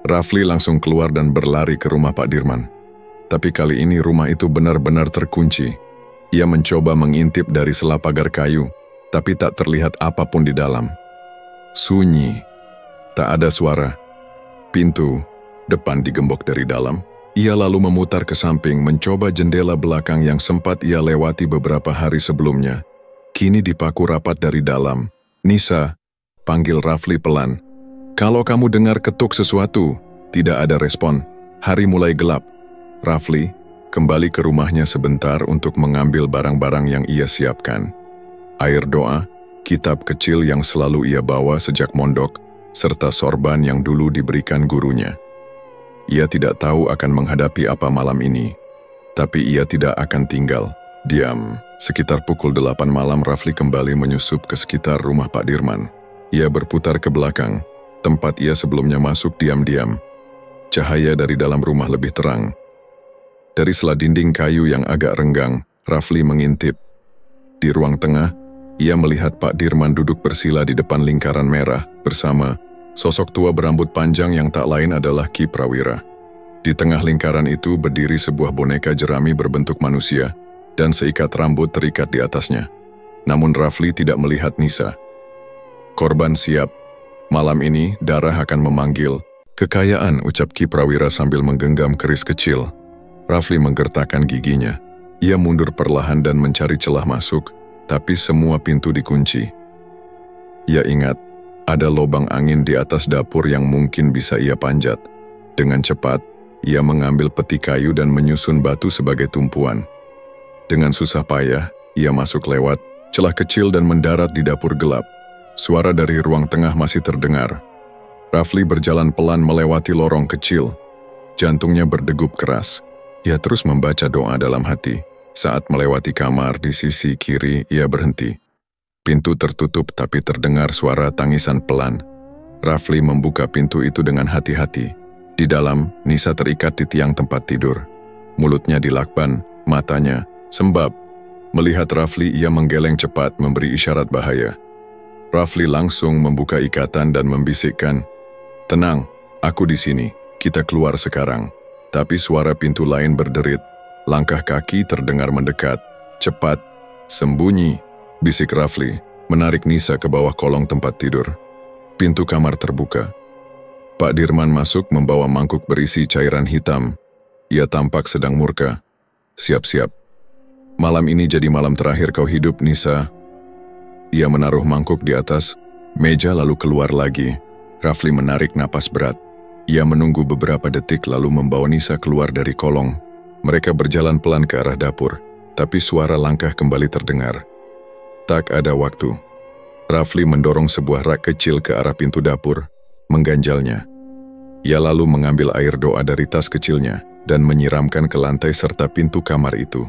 Rafli langsung keluar dan berlari ke rumah Pak Dirman. Tapi kali ini rumah itu benar-benar terkunci. Ia mencoba mengintip dari sela pagar kayu, tapi tak terlihat apapun di dalam. Sunyi. Tak ada suara. Pintu depan digembok dari dalam. Ia lalu memutar ke samping mencoba jendela belakang yang sempat ia lewati beberapa hari sebelumnya. Kini dipaku rapat dari dalam. "Nisa," panggil Rafli pelan. "Kalau kamu dengar ketuk sesuatu." Tidak ada respon. Hari mulai gelap. Rafli kembali ke rumahnya sebentar untuk mengambil barang-barang yang ia siapkan. Air doa, kitab kecil yang selalu ia bawa sejak mondok, serta sorban yang dulu diberikan gurunya. Ia tidak tahu akan menghadapi apa malam ini, tapi ia tidak akan tinggal diam. Sekitar pukul 8 malam Rafli kembali menyusup ke sekitar rumah Pak Dirman. Ia berputar ke belakang, tempat ia sebelumnya masuk diam-diam. Cahaya dari dalam rumah lebih terang. Dari sela dinding kayu yang agak renggang, Rafli mengintip. Di ruang tengah, ia melihat Pak Dirman duduk bersila di depan lingkaran merah bersama sosok tua berambut panjang yang tak lain adalah Ki Prawira. Di tengah lingkaran itu berdiri sebuah boneka jerami berbentuk manusia, dan seikat rambut terikat di atasnya. Namun Rafli tidak melihat Nisa. "Korban siap. Malam ini darah akan memanggil." "Kekayaan," ucap Ki Prawira sambil menggenggam keris kecil. Rafli menggertakkan giginya. Ia mundur perlahan dan mencari celah masuk, tapi semua pintu dikunci. Ia ingat, ada lubang angin di atas dapur yang mungkin bisa ia panjat. Dengan cepat, ia mengambil peti kayu dan menyusun batu sebagai tumpuan. Dengan susah payah, ia masuk lewat celah kecil dan mendarat di dapur gelap. Suara dari ruang tengah masih terdengar. Rafli berjalan pelan melewati lorong kecil. Jantungnya berdegup keras. Ia terus membaca doa dalam hati. Saat melewati kamar di sisi kiri, ia berhenti. Pintu tertutup tapi terdengar suara tangisan pelan. Rafli membuka pintu itu dengan hati-hati. Di dalam, Nisa terikat di tiang tempat tidur. Mulutnya dilakban, matanya sembab. Melihat Rafli, ia menggeleng cepat memberi isyarat bahaya. Rafli langsung membuka ikatan dan membisikkan, "Tenang, aku di sini, kita keluar sekarang." Tapi suara pintu lain berderit. Langkah kaki terdengar mendekat. "Cepat, sembunyi," bisik Rafli, menarik Nisa ke bawah kolong tempat tidur. Pintu kamar terbuka. Pak Dirman masuk membawa mangkuk berisi cairan hitam. Ia tampak sedang murka. "Siap-siap. Malam ini jadi malam terakhir kau hidup, Nisa." Ia menaruh mangkuk di atas meja lalu keluar lagi. Rafli menarik napas berat. Ia menunggu beberapa detik lalu membawa Nisa keluar dari kolong. Mereka berjalan pelan ke arah dapur, tapi suara langkah kembali terdengar. Tak ada waktu. Rafli mendorong sebuah rak kecil ke arah pintu dapur, mengganjalnya. Ia lalu mengambil air doa dari tas kecilnya dan menyiramkan ke lantai serta pintu kamar itu.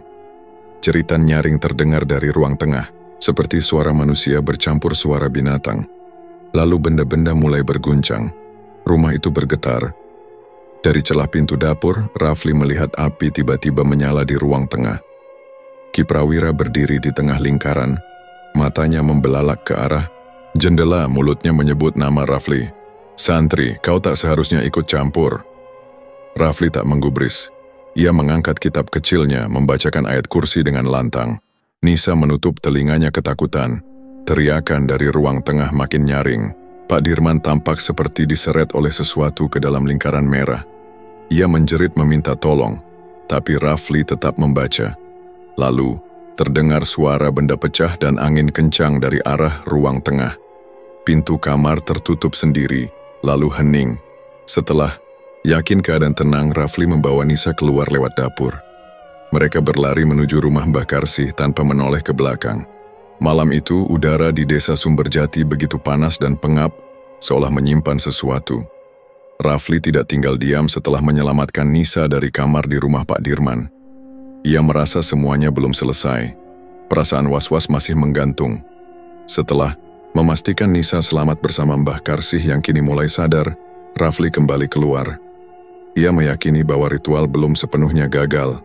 Jeritan nyaring terdengar dari ruang tengah, seperti suara manusia bercampur suara binatang. Lalu benda-benda mulai berguncang. Rumah itu bergetar. Dari celah pintu dapur, Rafli melihat api tiba-tiba menyala di ruang tengah. Ki Prawira berdiri di tengah lingkaran. Matanya membelalak ke arah jendela, mulutnya menyebut nama Rafli. "Santri, kau tak seharusnya ikut campur." Rafli tak menggubris. Ia mengangkat kitab kecilnya, membacakan ayat kursi dengan lantang. Nisa menutup telinganya ketakutan. Teriakan dari ruang tengah makin nyaring. Pak Dirman tampak seperti diseret oleh sesuatu ke dalam lingkaran merah. Ia menjerit meminta tolong, tapi Rafli tetap membaca. Lalu, terdengar suara benda pecah dan angin kencang dari arah ruang tengah. Pintu kamar tertutup sendiri, lalu hening. Setelah yakin keadaan tenang, Rafli membawa Nisa keluar lewat dapur. Mereka berlari menuju rumah Mbah Karsih tanpa menoleh ke belakang. Malam itu, udara di desa Sumberjati begitu panas dan pengap, seolah menyimpan sesuatu. Rafli tidak tinggal diam setelah menyelamatkan Nisa dari kamar di rumah Pak Dirman. Ia merasa semuanya belum selesai. Perasaan was-was masih menggantung. Setelah memastikan Nisa selamat bersama Mbah Karsih yang kini mulai sadar, Rafli kembali keluar. Ia meyakini bahwa ritual belum sepenuhnya gagal.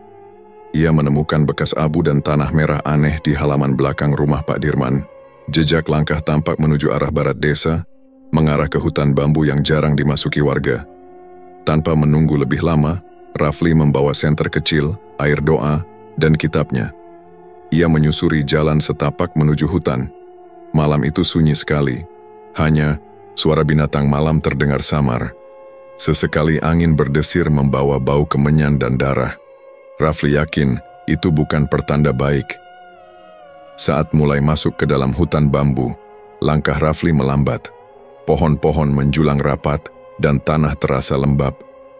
Ia menemukan bekas abu dan tanah merah aneh di halaman belakang rumah Pak Dirman. Jejak langkah tampak menuju arah barat desa, mengarah ke hutan bambu yang jarang dimasuki warga. Tanpa menunggu lebih lama, Rafli membawa senter kecil, air doa, dan kitabnya. Ia menyusuri jalan setapak menuju hutan. Malam itu sunyi sekali. Hanya suara binatang malam terdengar samar. Sesekali angin berdesir membawa bau kemenyan dan darah. Rafli yakin itu bukan pertanda baik. Saat mulai masuk ke dalam hutan bambu, langkah Rafli melambat. Pohon-pohon menjulang rapat dan tanah terasa lembab.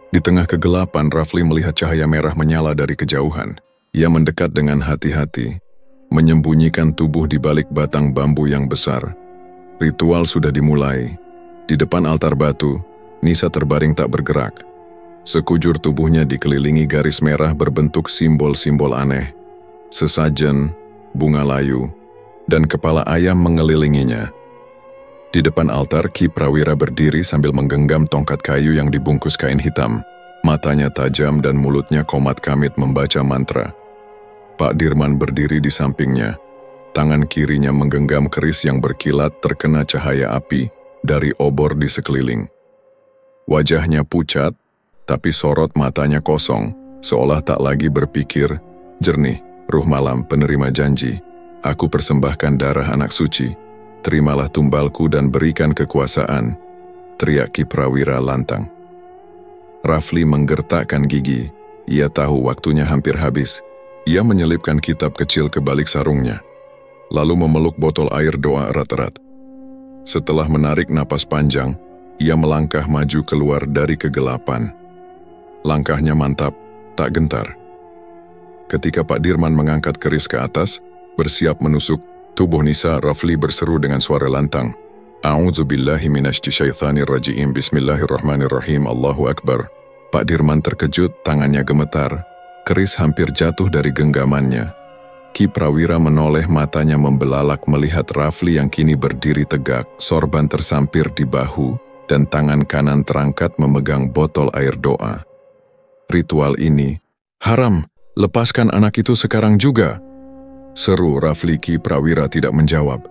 Di tengah kegelapan, Rafli melihat cahaya merah menyala dari kejauhan. Ia mendekat dengan hati-hati, menyembunyikan tubuh di balik batang bambu yang besar. Ritual sudah dimulai. Di depan altar batu, Nisa terbaring tak bergerak. Sekujur tubuhnya dikelilingi garis merah berbentuk simbol-simbol aneh. Sesajen, bunga layu, dan kepala ayam mengelilinginya. Di depan altar, Ki Prawira berdiri sambil menggenggam tongkat kayu yang dibungkus kain hitam. Matanya tajam dan mulutnya komat kamit membaca mantra. Pak Dirman berdiri di sampingnya. Tangan kirinya menggenggam keris yang berkilat terkena cahaya api dari obor di sekeliling. Wajahnya pucat, tapi sorot matanya kosong, seolah tak lagi berpikir. Jernih, ruh malam penerima janji. Aku persembahkan darah anak suci. Terimalah tumbalku dan berikan kekuasaan, teriak Ki Prawira lantang. Rafli menggertakkan gigi. Ia tahu waktunya hampir habis. Ia menyelipkan kitab kecil ke balik sarungnya, lalu memeluk botol air doa erat-erat. Setelah menarik napas panjang, ia melangkah maju keluar dari kegelapan. Langkahnya mantap, tak gentar. Ketika Pak Dirman mengangkat keris ke atas, bersiap menusuk tubuh Nisa, Rafli berseru dengan suara lantang. A'udzubillahi minasyaitonirrajim. Bismillahirrahmanirrahim. Allahu Akbar. Pak Dirman terkejut, tangannya gemetar. Keris hampir jatuh dari genggamannya. Ki Prawira menoleh, matanya membelalak melihat Rafli yang kini berdiri tegak, sorban tersampir di bahu, dan tangan kanan terangkat memegang botol air doa. Ritual ini haram, lepaskan anak itu sekarang juga, seru Rafli. Ki Prawira tidak menjawab.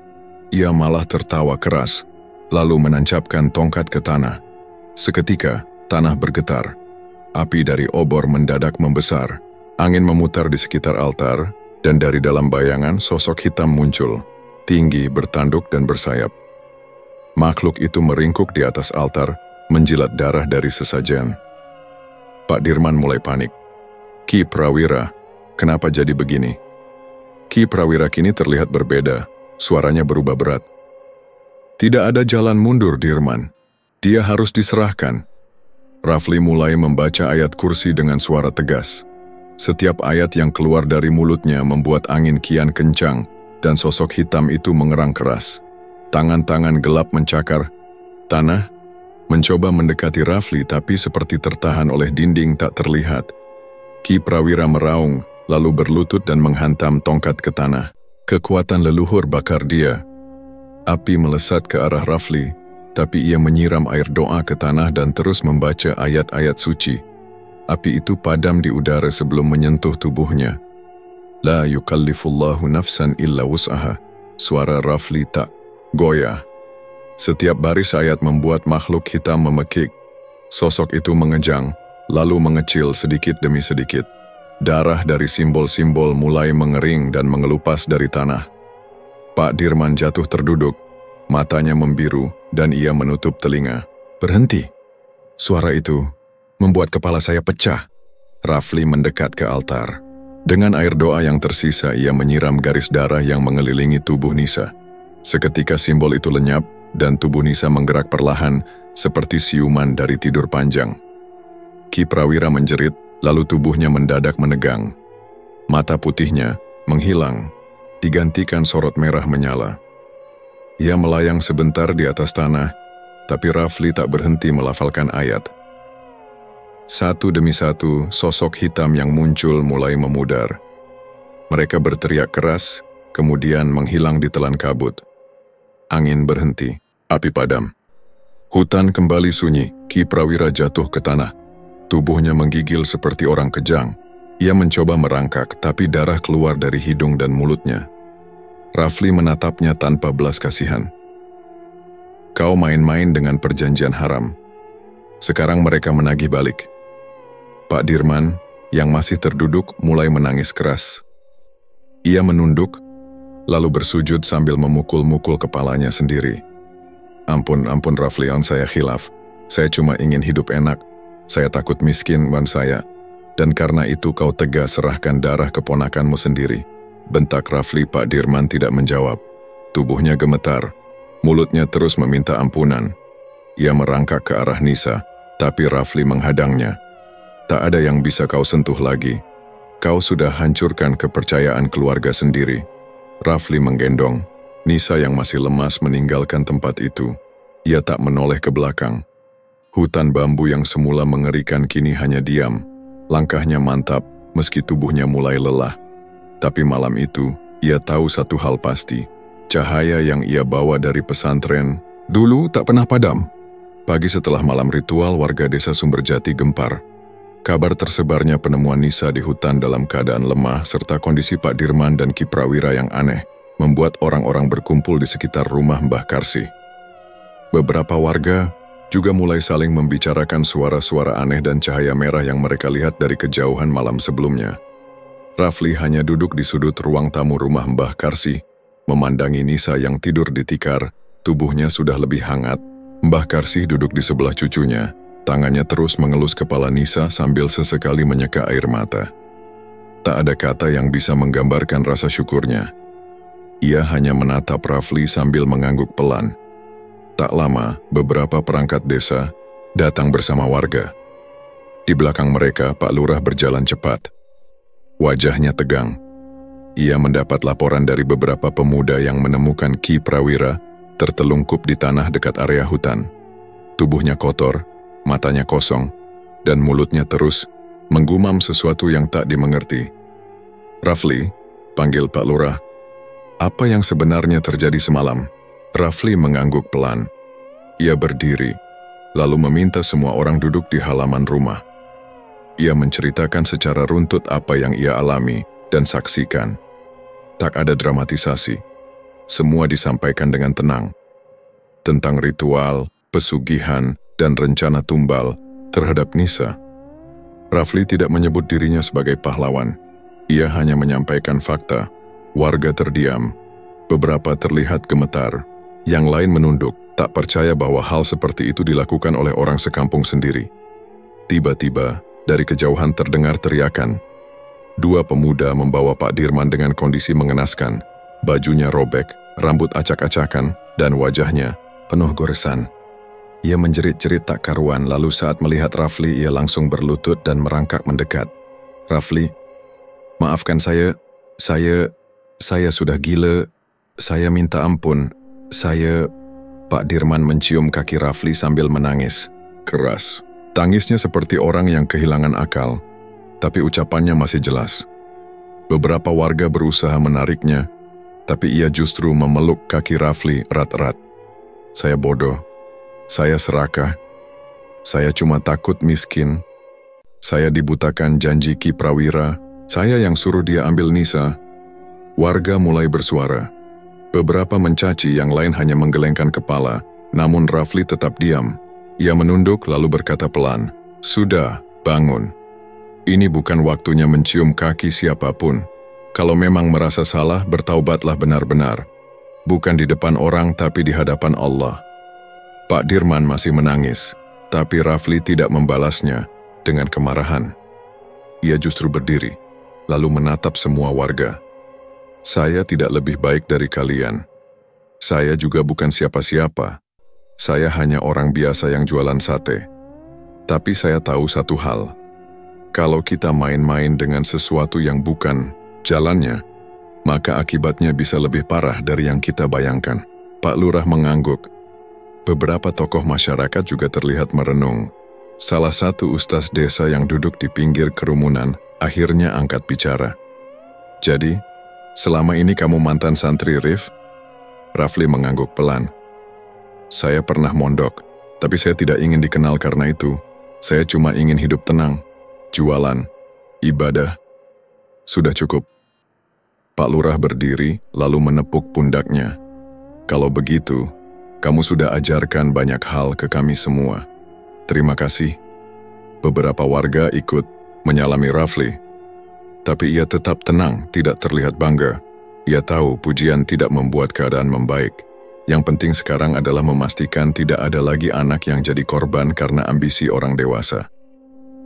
Ia malah tertawa keras, lalu menancapkan tongkat ke tanah. Seketika, tanah bergetar. Api dari obor mendadak membesar. Angin memutar di sekitar altar, dan dari dalam bayangan sosok hitam muncul, tinggi, bertanduk dan bersayap. Makhluk itu meringkuk di atas altar, menjilat darah dari sesajen. Pak Dirman mulai panik. Ki Prawira, kenapa jadi begini? Ki Prawira kini terlihat berbeda, suaranya berubah berat. Tidak ada jalan mundur, Dirman. Dia harus diserahkan. Rafli mulai membaca ayat kursi dengan suara tegas. Setiap ayat yang keluar dari mulutnya membuat angin kian kencang, dan sosok hitam itu mengerang keras. Tangan-tangan gelap mencakar tanah, mencoba mendekati Rafli tapi seperti tertahan oleh dinding tak terlihat. Ki Prawira meraung, lalu berlutut dan menghantam tongkat ke tanah. Kekuatan leluhur bakar dia. Api melesat ke arah Rafli, tapi ia menyiram air doa ke tanah dan terus membaca ayat-ayat suci. Api itu padam di udara sebelum menyentuh tubuhnya. La yukallifullahu nafsan illa wus'aha. Suara Rafli tak goyah. Setiap baris ayat membuat makhluk hitam memekik. Sosok itu mengejang, lalu mengecil sedikit demi sedikit. Darah dari simbol-simbol mulai mengering dan mengelupas dari tanah. Pak Dirman jatuh terduduk, matanya membiru dan ia menutup telinga. Berhenti. Suara itu membuat kepala saya pecah. Rafli mendekat ke altar. Dengan air doa yang tersisa, ia menyiram garis darah yang mengelilingi tubuh Nisa. Seketika simbol itu lenyap dan tubuh Nisa menggerak perlahan seperti siuman dari tidur panjang. Ki Prawira menjerit, lalu tubuhnya mendadak menegang. Mata putihnya menghilang, digantikan sorot merah menyala. Ia melayang sebentar di atas tanah, tapi Rafli tak berhenti melafalkan ayat. Satu demi satu, sosok hitam yang muncul mulai memudar. Mereka berteriak keras, kemudian menghilang di telan kabut. Angin berhenti, api padam. Hutan kembali sunyi, Ki Prawira jatuh ke tanah. Tubuhnya menggigil seperti orang kejang. Ia mencoba merangkak, tapi darah keluar dari hidung dan mulutnya. Rafli menatapnya tanpa belas kasihan. Kau main-main dengan perjanjian haram. Sekarang mereka menagih balik. Pak Dirman, yang masih terduduk, mulai menangis keras. Ia menunduk, lalu bersujud sambil memukul-mukul kepalanya sendiri. Ampun Rafli, saya khilaf. Saya cuma ingin hidup enak. Saya takut miskin, Wan saya. Dan karena itu kau tega serahkan darah keponakanmu sendiri. Bentak Rafli. Pak Dirman tidak menjawab. Tubuhnya gemetar. Mulutnya terus meminta ampunan. Ia merangkak ke arah Nisa, tapi Rafli menghadangnya. Tak ada yang bisa kau sentuh lagi. Kau sudah hancurkan kepercayaan keluarga sendiri. Rafli menggendong. Nisa yang masih lemas meninggalkan tempat itu. Ia tak menoleh ke belakang. Hutan bambu yang semula mengerikan kini hanya diam. Langkahnya mantap, meski tubuhnya mulai lelah. Tapi malam itu, ia tahu satu hal pasti. Cahaya yang ia bawa dari pesantren dulu tak pernah padam. Pagi setelah malam ritual, warga desa Sumberjati gempar. Kabar tersebarnya penemuan Nisa di hutan dalam keadaan lemah serta kondisi Pak Dirman dan Ki Prawira yang aneh membuat orang-orang berkumpul di sekitar rumah Mbah Karsi. Beberapa warga juga mulai saling membicarakan suara-suara aneh dan cahaya merah yang mereka lihat dari kejauhan malam sebelumnya. Rafli hanya duduk di sudut ruang tamu rumah Mbah Karsi, memandangi Nisa yang tidur di tikar. Tubuhnya sudah lebih hangat. Mbah Karsi duduk di sebelah cucunya. Tangannya terus mengelus kepala Nisa sambil sesekali menyeka air mata. Tak ada kata yang bisa menggambarkan rasa syukurnya. Ia hanya menatap Rafli sambil mengangguk pelan. Tak lama, beberapa perangkat desa datang bersama warga. Di belakang mereka, Pak Lurah berjalan cepat. Wajahnya tegang. Ia mendapat laporan dari beberapa pemuda yang menemukan Ki Prawira tertelungkup di tanah dekat area hutan. Tubuhnya kotor, matanya kosong, dan mulutnya terus menggumam sesuatu yang tak dimengerti. Rafli, panggil Pak Lurah. Apa yang sebenarnya terjadi semalam? Rafli mengangguk pelan. Ia berdiri, lalu meminta semua orang duduk di halaman rumah. Ia menceritakan secara runtut apa yang ia alami dan saksikan. Tak ada dramatisasi. Semua disampaikan dengan tenang. Tentang ritual, pesugihan, dan rencana tumbal terhadap Nisa. Rafli tidak menyebut dirinya sebagai pahlawan. Ia hanya menyampaikan fakta. Warga terdiam. Beberapa terlihat gemetar. Yang lain menunduk, tak percaya bahwa hal seperti itu dilakukan oleh orang sekampung sendiri. Tiba-tiba, dari kejauhan terdengar teriakan. Dua pemuda membawa Pak Dirman dengan kondisi mengenaskan. Bajunya robek, rambut acak-acakan, dan wajahnya penuh goresan. Ia menjerit-jerit tak karuan, lalu saat melihat Rafli ia langsung berlutut dan merangkak mendekat. Rafli, maafkan saya sudah gila, saya minta ampun, Pak Dirman mencium kaki Rafli sambil menangis. Keras. Tangisnya seperti orang yang kehilangan akal, tapi ucapannya masih jelas. Beberapa warga berusaha menariknya, tapi ia justru memeluk kaki Rafli erat-erat. Saya bodoh. Saya serakah. Saya cuma takut miskin. Saya dibutakan janji Ki Prawira. Saya yang suruh dia ambil Nisa. Warga mulai bersuara. Beberapa mencaci, yang lain hanya menggelengkan kepala. Namun Rafli tetap diam. Ia menunduk lalu berkata pelan, "Sudah, bangun. Ini bukan waktunya mencium kaki siapapun. Kalau memang merasa salah, bertaubatlah benar-benar. Bukan di depan orang, tapi di hadapan Allah." Pak Dirman masih menangis, tapi Rafli tidak membalasnya dengan kemarahan. Ia justru berdiri, lalu menatap semua warga. "Saya tidak lebih baik dari kalian. Saya juga bukan siapa-siapa. Saya hanya orang biasa yang jualan sate. Tapi saya tahu satu hal. Kalau kita main-main dengan sesuatu yang bukan jalannya, maka akibatnya bisa lebih parah dari yang kita bayangkan." Pak Lurah mengangguk. Beberapa tokoh masyarakat juga terlihat merenung. Salah satu ustaz desa yang duduk di pinggir kerumunan akhirnya angkat bicara. "Jadi, selama ini kamu mantan santri Rif?" Rafli mengangguk pelan. "Saya pernah mondok, tapi saya tidak ingin dikenal karena itu. Saya cuma ingin hidup tenang, jualan, ibadah. Sudah cukup." Pak Lurah berdiri lalu menepuk pundaknya. "Kalau begitu, kamu sudah ajarkan banyak hal ke kami semua. Terima kasih." Beberapa warga ikut menyalami Rafli. Tapi ia tetap tenang, tidak terlihat bangga. Ia tahu pujian tidak membuat keadaan membaik. Yang penting sekarang adalah memastikan tidak ada lagi anak yang jadi korban karena ambisi orang dewasa.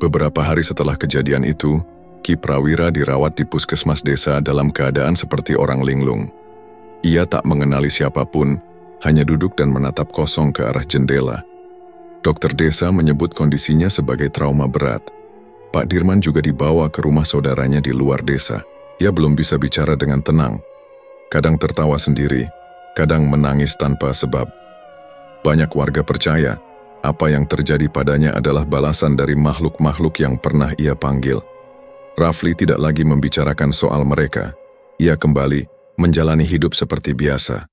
Beberapa hari setelah kejadian itu, Ki Prawira dirawat di puskesmas desa dalam keadaan seperti orang linglung. Ia tak mengenali siapapun, hanya duduk dan menatap kosong ke arah jendela. Dokter desa menyebut kondisinya sebagai trauma berat. Pak Dirman juga dibawa ke rumah saudaranya di luar desa. Ia belum bisa bicara dengan tenang. Kadang tertawa sendiri, kadang menangis tanpa sebab. Banyak warga percaya, apa yang terjadi padanya adalah balasan dari makhluk-makhluk yang pernah ia panggil. Rafli tidak lagi membicarakan soal mereka. Ia kembali menjalani hidup seperti biasa.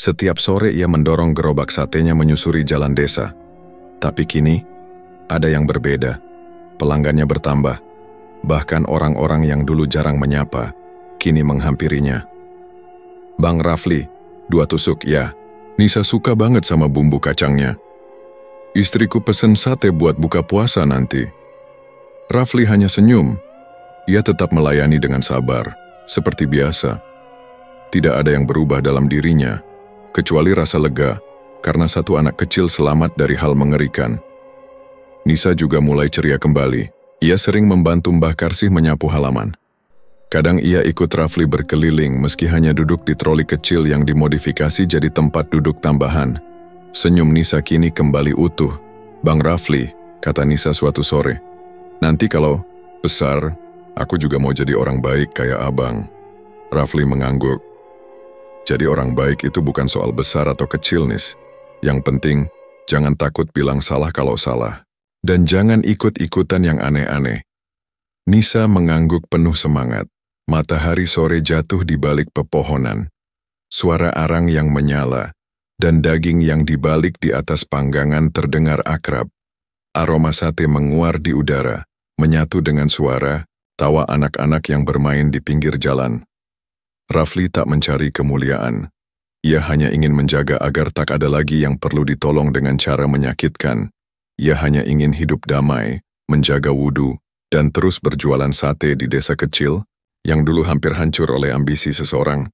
Setiap sore ia mendorong gerobak satenya menyusuri jalan desa. Tapi kini, ada yang berbeda. Pelanggannya bertambah. Bahkan orang-orang yang dulu jarang menyapa, kini menghampirinya. "Bang Rafli, 2 tusuk ya. Nisa suka banget sama bumbu kacangnya. Istriku pesen sate buat buka puasa nanti." Rafli hanya senyum. Ia tetap melayani dengan sabar, seperti biasa. Tidak ada yang berubah dalam dirinya, kecuali rasa lega, karena satu anak kecil selamat dari hal mengerikan. Nisa juga mulai ceria kembali. Ia sering membantu Mbah Karsih menyapu halaman. Kadang ia ikut Rafli berkeliling meski hanya duduk di troli kecil yang dimodifikasi jadi tempat duduk tambahan. Senyum Nisa kini kembali utuh. "Bang Rafli," kata Nisa suatu sore, "nanti kalau besar, aku juga mau jadi orang baik kayak abang." Rafli mengangguk. "Jadi orang baik itu bukan soal besar atau kecil, Nis. Yang penting, jangan takut bilang salah kalau salah. Dan jangan ikut-ikutan yang aneh-aneh." Nisa mengangguk penuh semangat. Matahari sore jatuh di balik pepohonan. Suara arang yang menyala, dan daging yang dibalik di atas panggangan terdengar akrab. Aroma sate menguar di udara, menyatu dengan suara tawa anak-anak yang bermain di pinggir jalan. Rafli tak mencari kemuliaan. Ia hanya ingin menjaga agar tak ada lagi yang perlu ditolong dengan cara menyakitkan. Ia hanya ingin hidup damai, menjaga wudhu, dan terus berjualan sate di desa kecil yang dulu hampir hancur oleh ambisi seseorang.